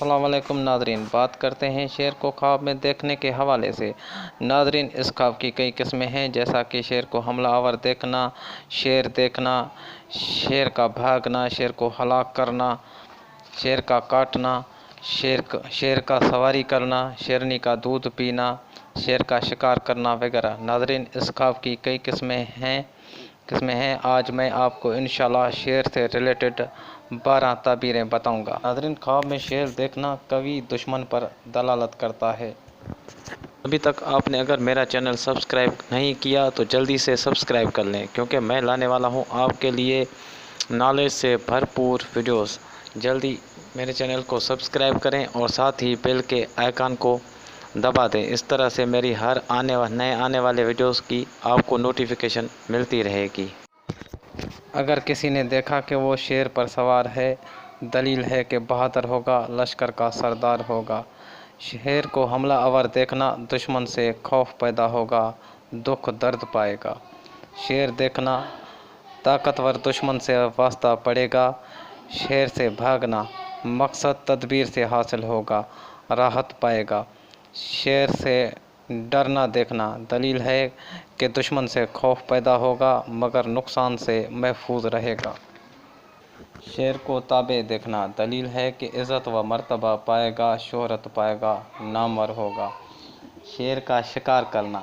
السلام علیکم ناظرین، بات کرتے ہیں شیر کو خواب میں دیکھنے کے حوالے سے۔ ناظرین، اس خواب کی کئی قسمیں ہیں، جیسا کہ شیر کو حملہ آور دیکھنا، شیر کا بھاگنا، شیر کو ہلاک کرنا، شیر کا کاٹنا، شیر کا سواری کرنا، شیرنی کا دودھ پینا، شیر کا شکار کرنا وغیرہ۔ ناظرین، اس خواب کی کئی قسمیں ہیں۔ آج میں آپ کو انشاءاللہ شیر سے ریلیٹڈ 12 تعبیریں بتاؤں گا۔ ناظرین، خواب میں شیر دیکھنا قوی دشمن پر دلالت کرتا ہے۔ ابھی تک آپ نے اگر میرا چینل سبسکرائب نہیں کیا تو جلدی سے سبسکرائب کر لیں، کیونکہ میں لانے والا ہوں آپ کے لیے نالج سے بھرپور ویڈیوز۔ جلدی میرے چینل کو سبسکرائب کریں اور ساتھ ہی بیل کے آئیکن کو دبا دیں، اس طرح سے میری ہر نئے آنے والے ویڈیوز کی آپ کو نوٹیفیکیشن ملتی رہے گی۔ اگر کسی نے دیکھا کہ وہ شیر پر سوار ہے، دلیل ہے کہ بہادر ہوگا، لشکر کا سردار ہوگا۔ شیر کو حملہ آور دیکھنا، دشمن سے خوف پیدا ہوگا، دکھ درد پائے گا۔ شیر دیکھنا، طاقتور دشمن سے واسطہ پڑے گا۔ شیر سے بھاگنا، مقصد تدبیر سے حاصل ہوگا، راحت پائے گا۔ شیر سے ڈرنا دیکھنا، دلیل ہے کہ دشمن سے خوف پیدا ہوگا مگر نقصان سے محفوظ رہے گا۔ شیر کو تابع دیکھنا، دلیل ہے کہ عزت و مرتبہ پائے گا، شہرت پائے گا، نامور ہوگا۔ شیر کا شکار کرنا،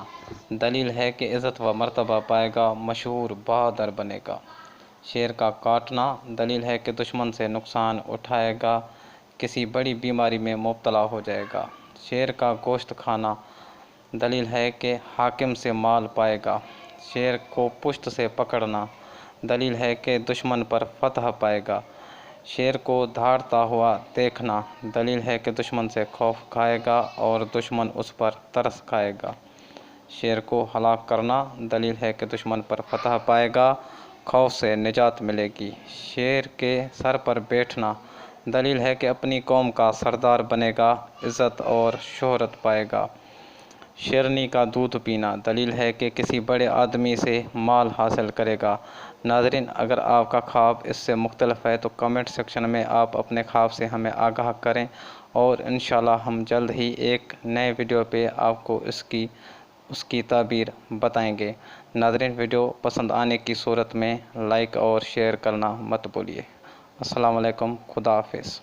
دلیل ہے کہ عزت و مرتبہ پائے گا، مشہور بہادر بنے گا۔ شیر کا کاٹنا، دلیل ہے کہ دشمن سے نقصان اٹھائے گا، کسی بڑی بیماری میں مبتلا ہو جائے گا۔ شیر کا گوشت کھانا، دلیل ہے کہ حاکم سے مال پائے گا۔ شیر کو پشت سے پکڑنا، دلیل ہے کہ دشمن پر فتح پائے گا۔ شیر کو دھاڑتا ہوا دیکھنا، دلیل ہے کہ دشمن سے خوف کھائے گا اور دشمن اس پر ترس کھائے گا۔ شیر کو ہلاک کرنا، دلیل ہے کہ دشمن پر فتح پائے گا، خوف سے نجات ملے گی۔ شیر کے سر پر بیٹھنا، دلیل ہے کہ اپنی قوم کا سردار بنے گا، عزت اور شہرت پائے گا۔ شیرنی کا دودھ پینا، دلیل ہے کہ کسی بڑے آدمی سے مال حاصل کرے گا۔ ناظرین، اگر آپ کا خواب اس سے مختلف ہے تو کمنٹ سیکشن میں آپ اپنے خواب سے ہمیں آگاہ کریں، اور انشاءاللہ ہم جلد ہی ایک نئے ویڈیو پہ آپ کو اس کی تعبیر بتائیں گے۔ ناظرین، ویڈیو پسند آنے کی صورت میں لائک اور شیئر کرنا مت بھولیے۔ السلام علیکم، خدا حافظ۔